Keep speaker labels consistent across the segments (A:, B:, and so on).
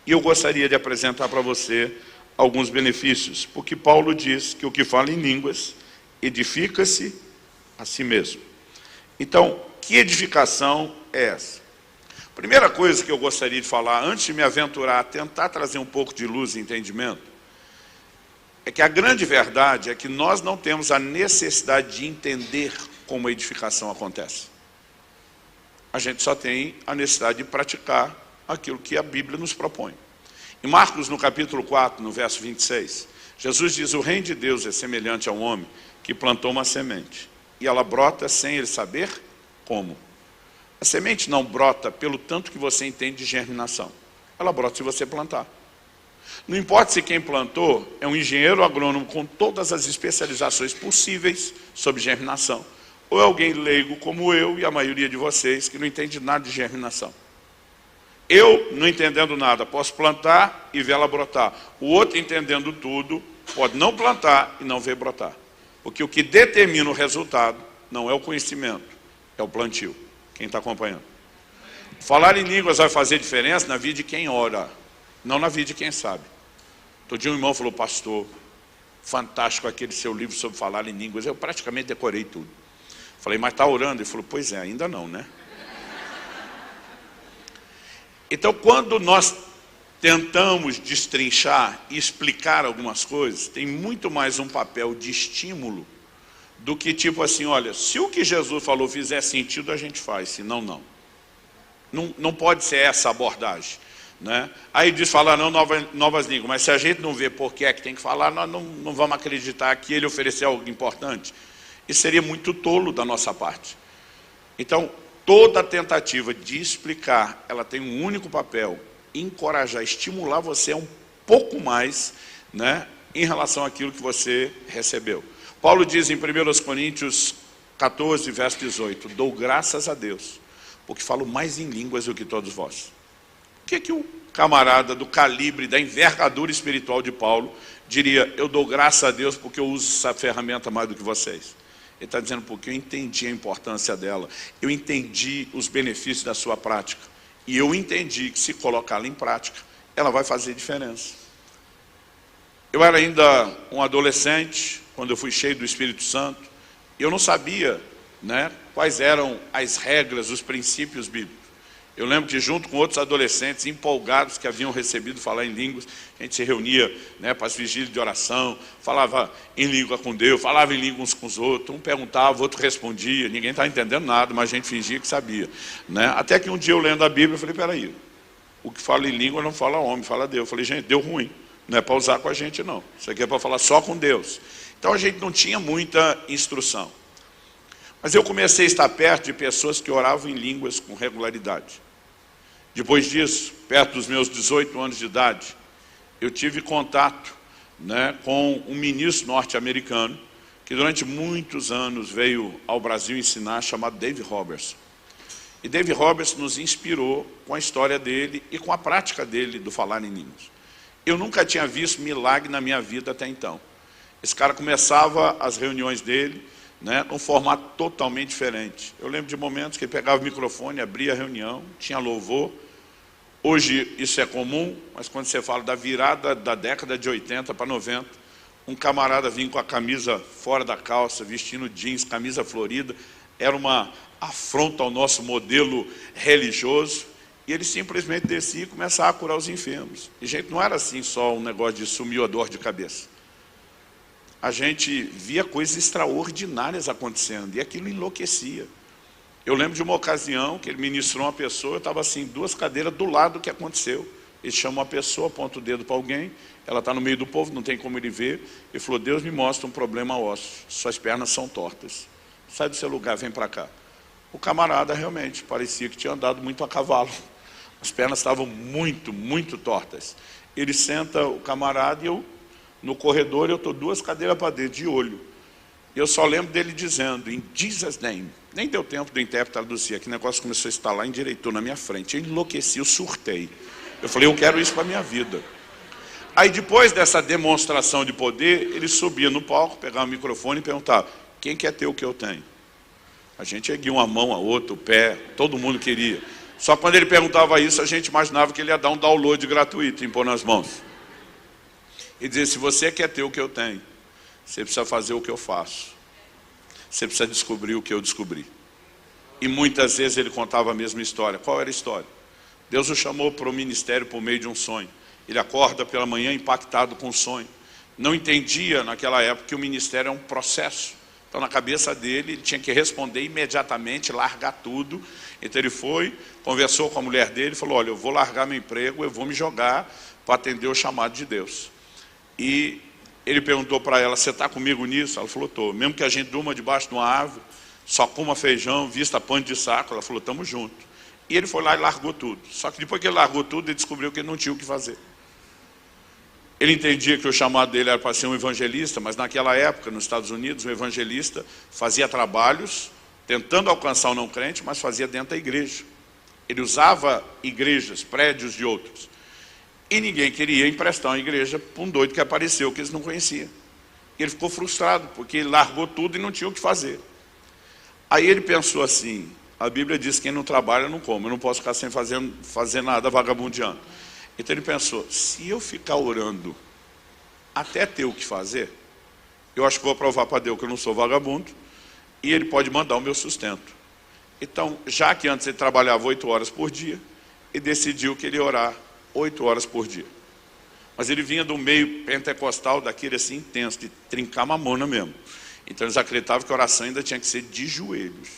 A: E eu gostaria de apresentar para você alguns benefícios, porque Paulo diz que o que fala em línguas edifica-se a si mesmo. Então, que edificação é essa? Primeira coisa que eu gostaria de falar, antes de me aventurar a tentar trazer um pouco de luz e entendimento, é que a grande verdade é que nós não temos a necessidade de entender como a edificação acontece. A gente só tem a necessidade de praticar aquilo que a Bíblia nos propõe. Em Marcos, no capítulo 4, no verso 26, Jesus diz: o reino de Deus é semelhante a um homem que plantou uma semente, e ela brota sem ele saber como. A semente não brota pelo tanto que você entende de germinação. Ela brota se você plantar. Não importa se quem plantou é um engenheiro agrônomo com todas as especializações possíveis sobre germinação, ou é alguém leigo como eu e a maioria de vocês que não entende nada de germinação. Eu, não entendendo nada, posso plantar e ver ela brotar. O outro, entendendo tudo, pode não plantar e não ver brotar. Porque o que determina o resultado não é o conhecimento, é o plantio. Quem está acompanhando? Falar em línguas vai fazer diferença na vida de quem ora, não na vida de quem sabe. Outro dia um irmão falou: pastor, fantástico aquele seu livro sobre falar em línguas. Eu praticamente decorei tudo. Falei: mas está orando? Ele falou: pois é, ainda não, né? Então, quando nós tentamos destrinchar e explicar algumas coisas, tem muito mais um papel de estímulo do que tipo assim: olha, se o que Jesus falou fizer sentido, a gente faz, senão não. Não pode ser essa a abordagem, né? Aí diz falar não novas línguas, mas se a gente não vê por que é que tem que falar, nós não vamos acreditar que ele ofereceu algo importante. Isso seria muito tolo da nossa parte. Então, toda tentativa de explicar, ela tem um único papel: encorajar, estimular você um pouco mais, né, em relação àquilo que você recebeu. Paulo diz em 1 Coríntios 14, verso 18, dou graças a Deus, porque falo mais em línguas do que todos vós. O que o camarada do calibre, da envergadura espiritual de Paulo diria: eu dou graças a Deus porque eu uso essa ferramenta mais do que vocês? Ele está dizendo: porque eu entendi a importância dela, eu entendi os benefícios da sua prática, e eu entendi que se colocá-la em prática, ela vai fazer diferença. Eu era ainda um adolescente, quando eu fui cheio do Espírito Santo, e eu não sabia, né, quais eram as regras, os princípios bíblicos. Eu lembro que junto com outros adolescentes empolgados que haviam recebido falar em línguas, a gente se reunia, né, para as vigílias de oração, falava em língua com Deus, falava em língua uns com os outros, um perguntava, o outro respondia, ninguém estava entendendo nada, mas a gente fingia que sabia, né? Até que um dia eu lendo a Bíblia, eu falei: peraí, o que fala em língua não fala homem, fala Deus. Eu falei: gente, deu ruim, não é para usar com a gente não, isso aqui é para falar só com Deus. Então a gente não tinha muita instrução. Mas eu comecei a estar perto de pessoas que oravam em línguas com regularidade. Depois disso, perto dos meus 18 anos de idade, eu tive contato, né, com um ministro norte-americano que durante muitos anos veio ao Brasil ensinar, chamado Dave Robertson. E Dave Robertson nos inspirou com a história dele e com a prática dele do falar em línguas. Eu nunca tinha visto milagre na minha vida até então. Esse cara começava as reuniões dele, né, num formato totalmente diferente. Eu lembro de momentos que ele pegava o microfone, abria a reunião, tinha louvor. Hoje isso é comum, mas quando você fala da virada da década de 80 para 90, um camarada vinha com a camisa fora da calça, vestindo jeans, camisa florida, era uma afronta ao nosso modelo religioso, e ele simplesmente descia e começava a curar os enfermos. E, gente, não era assim só um negócio de sumir a dor de cabeça. A gente via coisas extraordinárias acontecendo, e aquilo enlouquecia. Eu lembro de uma ocasião que ele ministrou uma pessoa, eu estava assim, 2 cadeiras do lado do que aconteceu. Ele chama uma pessoa, aponta o dedo para alguém, ela está no meio do povo, não tem como ele ver. Ele falou: Deus me mostra um problema ósseo, suas pernas são tortas. Sai do seu lugar, vem para cá. O camarada realmente parecia que tinha andado muito a cavalo. As pernas estavam muito, muito tortas. Ele senta o camarada e eu, no corredor, eu estou 2 cadeiras para dentro, de olho. E eu só lembro dele dizendo: em Jesus' name. Nem deu tempo do intérprete traduzir, aquele negócio começou a estalar, endireitou na minha frente. Eu enlouqueci, eu surtei. Eu falei: eu quero isso para a minha vida. Aí depois dessa demonstração de poder, ele subia no palco, pegava o microfone e perguntava: quem quer ter o que eu tenho? A gente erguia uma mão, a outra, o pé, todo mundo queria. Só que quando ele perguntava isso, a gente imaginava que ele ia dar um download gratuito, impor nas mãos. E dizer, se você quer ter o que eu tenho, você precisa fazer o que eu faço. Você precisa descobrir o que eu descobri. E muitas vezes ele contava a mesma história. Qual era a história? Deus o chamou para o ministério por meio de um sonho. Ele acorda pela manhã impactado com o sonho. Não entendia naquela época que o ministério é um processo. Então na cabeça dele, ele tinha que responder imediatamente, largar tudo. Então ele foi, conversou com a mulher dele, falou, olha, eu vou largar meu emprego, eu vou me jogar para atender o chamado de Deus. E ele perguntou para ela, você está comigo nisso? Ela falou, estou. Mesmo que a gente durma debaixo de uma árvore, só coma feijão, vista pano de saco, ela falou, estamos juntos. E ele foi lá e largou tudo. Só que depois que ele largou tudo, ele descobriu que ele não tinha o que fazer. Ele entendia que o chamado dele era para ser um evangelista, mas naquela época, nos Estados Unidos, um evangelista fazia trabalhos, tentando alcançar o não crente, mas fazia dentro da igreja. Ele usava igrejas, prédios de outros. E ninguém queria emprestar uma igreja para um doido que apareceu, que eles não conheciam. E ele ficou frustrado, porque ele largou tudo e não tinha o que fazer. Aí ele pensou assim, a Bíblia diz que quem não trabalha não come, eu não posso ficar sem fazer nada vagabundeando. Então ele pensou, se eu ficar orando até ter o que fazer, eu acho que vou provar para Deus que eu não sou vagabundo, e ele pode mandar o meu sustento. Então, já que antes ele trabalhava 8 horas por dia, ele decidiu que ele ia orar 8 horas por dia. Mas ele vinha do meio pentecostal, daquele assim intenso, de trincar mamona mesmo. Então eles acreditavam que a oração ainda tinha que ser de joelhos.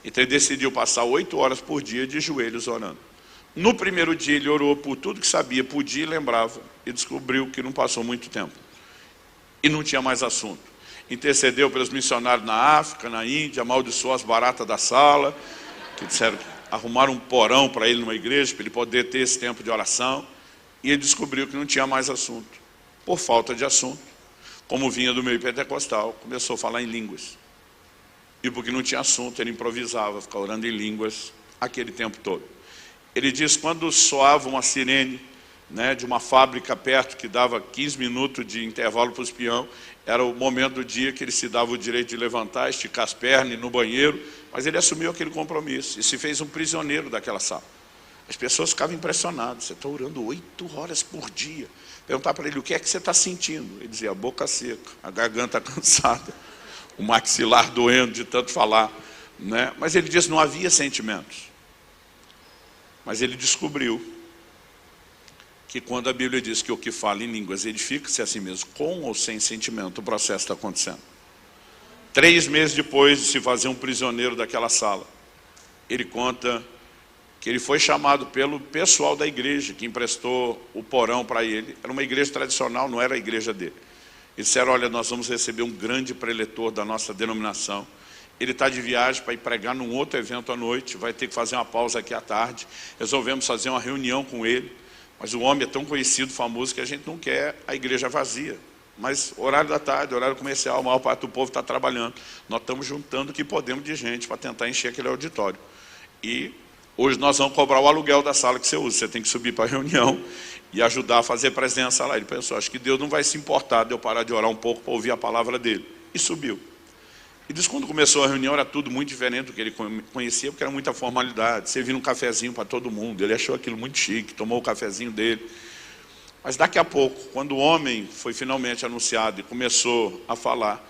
A: Então ele decidiu passar 8 horas por dia de joelhos orando. No primeiro dia ele orou por tudo que sabia, podia e lembrava, e descobriu que não passou muito tempo. E não tinha mais assunto. Intercedeu pelos missionários na África, na Índia, amaldiçoou as baratas da sala, que disseram que arrumaram um porão para ele numa igreja, para ele poder ter esse tempo de oração. E ele descobriu que não tinha mais assunto. Por falta de assunto, como vinha do meio pentecostal, começou a falar em línguas. E porque não tinha assunto, ele improvisava, ficava orando em línguas aquele tempo todo. Ele diz, quando soava uma sirene, né, de uma fábrica perto, que dava 15 minutos de intervalo para os peões, era o momento do dia que ele se dava o direito de levantar, esticar as pernas, ir no banheiro, mas ele assumiu aquele compromisso e se fez um prisioneiro daquela sala. As pessoas ficavam impressionadas, você está orando 8 horas por dia. Perguntar para ele, o que é que você está sentindo? Ele dizia, a boca seca, a garganta cansada, o maxilar doendo de tanto falar, né? Mas ele disse, não havia sentimentos. Mas ele descobriu que quando a Bíblia diz que o que fala em línguas edifica-se a si mesmo, com ou sem sentimento, o processo está acontecendo. 3 meses depois de se fazer um prisioneiro daquela sala, ele conta que ele foi chamado pelo pessoal da igreja, que emprestou o porão para ele. Era uma igreja tradicional, não era a igreja dele. Eles disseram, olha, nós vamos receber um grande preletor da nossa denominação. Ele está de viagem para ir pregar num outro evento à noite, vai ter que fazer uma pausa aqui à tarde. Resolvemos fazer uma reunião com ele, mas o homem é tão conhecido, famoso, que a gente não quer a igreja vazia. Mas horário da tarde, horário comercial, a maior parte do povo está trabalhando. Nós estamos juntando o que podemos de gente para tentar encher aquele auditório. E hoje nós vamos cobrar o aluguel da sala que você usa. Você tem que subir para a reunião e ajudar a fazer presença lá. Ele pensou, acho que Deus não vai se importar de eu parar de orar um pouco para ouvir a palavra dele. E subiu. E diz que quando começou a reunião era tudo muito diferente do que ele conhecia, porque era muita formalidade. Servindo um cafezinho para todo mundo. Ele achou aquilo muito chique, tomou o cafezinho dele. Mas daqui a pouco, quando o homem foi finalmente anunciado e começou a falar,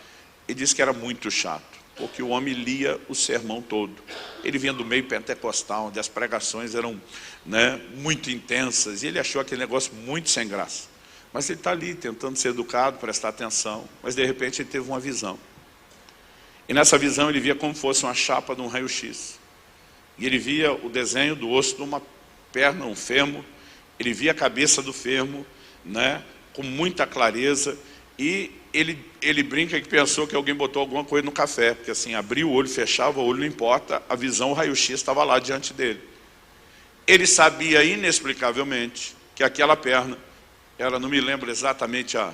A: ele disse que era muito chato, porque o homem lia o sermão todo. Ele vinha do meio pentecostal, onde as pregações eram, né, muito intensas, e ele achou aquele negócio muito sem graça. Mas ele está ali, tentando ser educado, prestar atenção, mas de repente ele teve uma visão. E nessa visão ele via como fosse uma chapa de um raio-x. E ele via o desenho do osso de uma perna, um fêmur. Ele via a cabeça do fêmur, né, com muita clareza. E ele brinca que pensou que alguém botou alguma coisa no café. Porque assim, abriu o olho, fechava o olho, não importa. A visão, o raio-x estava lá diante dele. Ele sabia inexplicavelmente que aquela perna, ela não me lembro exatamente a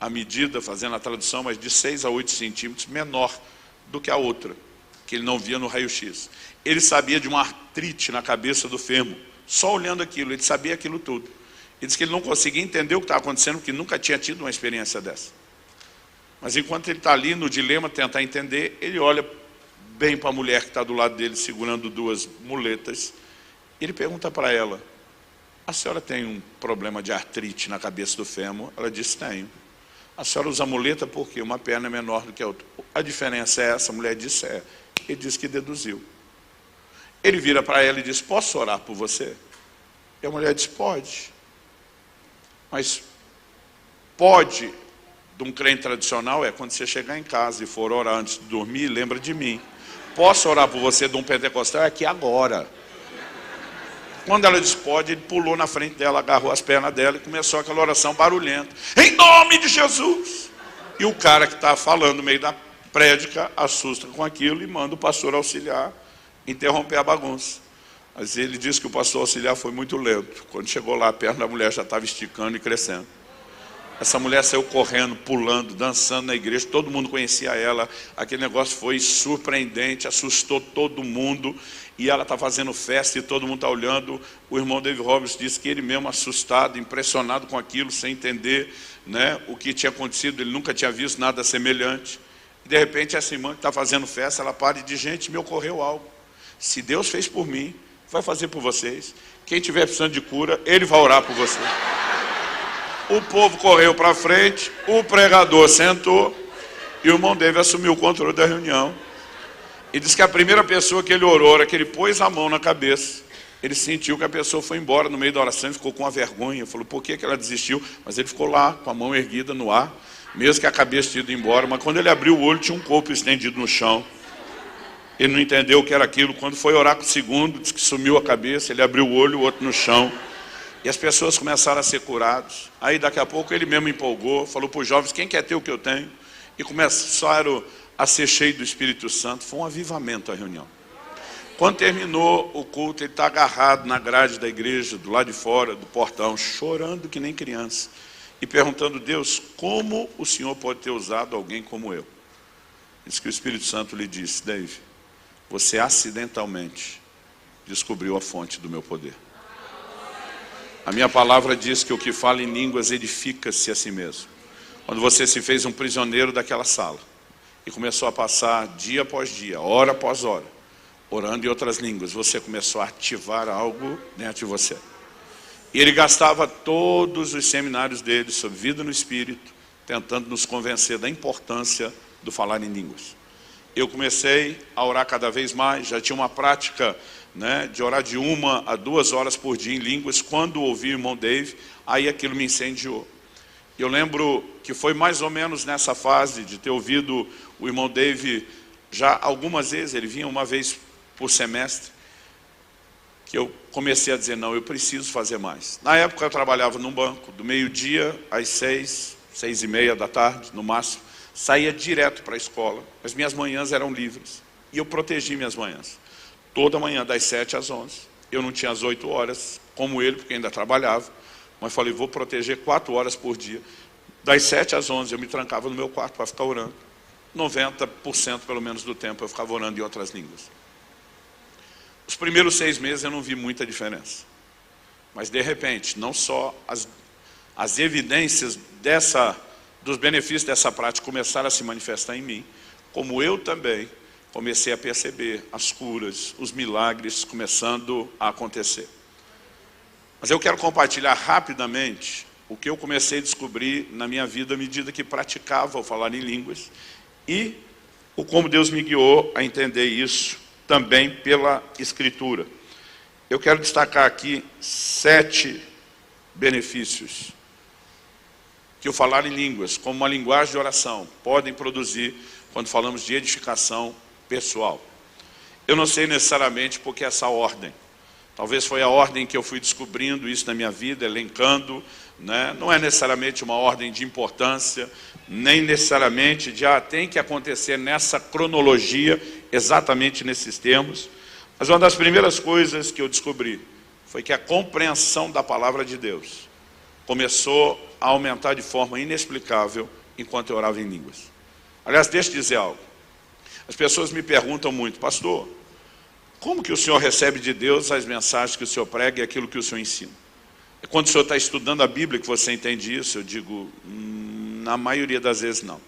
A: medida, fazendo a tradução, mas de 6 a 8 centímetros menor do que a outra, que ele não via no raio-x. Ele sabia de uma artrite na cabeça do fêmur, só olhando aquilo, ele sabia aquilo tudo. Ele disse que ele não conseguia entender o que estava acontecendo, porque nunca tinha tido uma experiência dessa. Mas enquanto ele está ali no dilema, tentar entender, ele olha bem para a mulher que está do lado dele, segurando 2 muletas, Ele pergunta para ela, a senhora tem um problema de artrite na cabeça do fêmur? Ela diz, tenho. A senhora usa muleta porque uma perna é menor do que a outra. A diferença é essa? A mulher disse, é. Ele disse que deduziu. Ele vira para ela e diz, posso orar por você? E a mulher diz, pode. Mas pode, de um crente tradicional, é quando você chegar em casa e for orar antes de dormir, lembra de mim. Posso orar por você, de um pentecostal? É aqui agora. Quando ela disse pode, ele pulou na frente dela, agarrou as pernas dela e começou aquela oração barulhenta. Em nome de Jesus! E o cara que está falando no meio da prédica assusta com aquilo e manda o pastor auxiliar interromper a bagunça. Mas ele disse que o pastor auxiliar foi muito lento. Quando chegou lá, a perna da mulher já estava esticando e crescendo. Essa mulher saiu correndo, pulando, dançando na igreja, todo mundo conhecia ela, aquele negócio foi surpreendente, assustou todo mundo, e ela está fazendo festa e todo mundo está olhando. O irmão David Roberts disse que ele mesmo assustado, impressionado com aquilo, sem entender, né, o que tinha acontecido, ele nunca tinha visto nada semelhante. E de repente essa irmã que está fazendo festa, ela para e diz, gente, me ocorreu algo. Se Deus fez por mim, vai fazer por vocês. Quem tiver precisando de cura, Ele vai orar por você. O povo correu para frente, o pregador sentou e o irmão David assumiu o controle da reunião. E disse que a primeira pessoa que ele orou, era que ele pôs a mão na cabeça, ele sentiu que a pessoa foi embora no meio da oração e ficou com uma vergonha. Falou, por que ela desistiu? Mas ele ficou lá, com a mão erguida no ar, mesmo que a cabeça tinha ido embora. Mas quando ele abriu o olho, tinha um corpo estendido no chão. Ele não entendeu o que era aquilo. Quando foi orar com o segundo, disse que sumiu a cabeça, ele abriu o olho, o outro no chão. E as pessoas começaram a ser curadas. Aí daqui a pouco ele mesmo empolgou, falou para os jovens, quem quer ter o que eu tenho? E começaram a ser cheios do Espírito Santo. Foi um avivamento a reunião. Quando terminou o culto, ele está agarrado na grade da igreja, do lado de fora, do portão, chorando que nem criança. E perguntando, Deus, como o Senhor pode ter usado alguém como eu? Diz que o Espírito Santo lhe disse, Dave, você acidentalmente descobriu a fonte do meu poder. A minha palavra diz que o que fala em línguas edifica-se a si mesmo. Quando você se fez um prisioneiro daquela sala e começou a passar dia após dia, hora após hora, orando em outras línguas, você começou a ativar algo dentro de você. E ele gastava todos os seminários dele sobre vida no Espírito, tentando nos convencer da importância do falar em línguas. Eu comecei a orar cada vez mais, já tinha uma prática, né, de orar de 1 a 2 horas por dia em línguas. Quando ouvi o irmão Dave, aí aquilo me incendiou. Eu lembro que foi mais ou menos nessa fase de ter ouvido o irmão Dave já algumas vezes, ele vinha uma vez por semestre, que eu comecei a dizer, não, eu preciso fazer mais. Na época eu trabalhava num banco, do meio-dia às 6, 6h30 da tarde, no máximo, saía direto para a escola. As minhas manhãs eram livres, e eu protegi minhas manhãs. Toda manhã, das 7 às 11. Eu não tinha as 8 horas, como ele, porque ainda trabalhava. Mas falei, vou proteger 4 horas por dia. Das 7 às 11, eu me trancava no meu quarto para ficar orando. 90% pelo menos do tempo eu ficava orando em outras línguas. Os primeiros 6 meses eu não vi muita diferença. Mas de repente, não só as evidências dos benefícios dessa prática começaram a se manifestar em mim, como eu também comecei a perceber as curas, os milagres começando a acontecer. Mas eu quero compartilhar rapidamente o que eu comecei a descobrir na minha vida à medida que praticava o falar em línguas e o como Deus me guiou a entender isso também pela Escritura. Eu quero destacar aqui 7 benefícios que o falar em línguas, como uma linguagem de oração, podem produzir quando falamos de edificação pessoal. Eu não sei necessariamente porque essa ordem. Talvez foi a ordem que eu fui descobrindo isso na minha vida, elencando, né? Não é necessariamente uma ordem de importância, nem necessariamente de, tem que acontecer nessa cronologia, exatamente nesses termos. Mas uma das primeiras coisas que eu descobri foi que a compreensão da palavra de Deus começou a aumentar de forma inexplicável enquanto eu orava em línguas. Aliás, deixa eu dizer algo. As pessoas me perguntam muito, pastor, como que o senhor recebe de Deus as mensagens que o senhor prega e aquilo que o senhor ensina? É quando o senhor está estudando a Bíblia que você entende isso? Eu digo, na maioria das vezes não.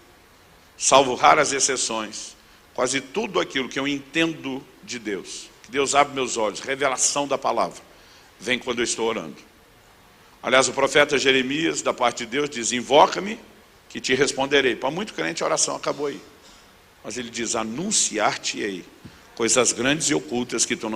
A: Salvo raras exceções, quase tudo aquilo que eu entendo de Deus, que Deus abre meus olhos, revelação da palavra, vem quando eu estou orando. Aliás, o profeta Jeremias, da parte de Deus, diz, invoca-me, que te responderei. Para muito crente a oração acabou aí. Mas ele diz, anunciar-te-ei coisas grandes e ocultas que tu não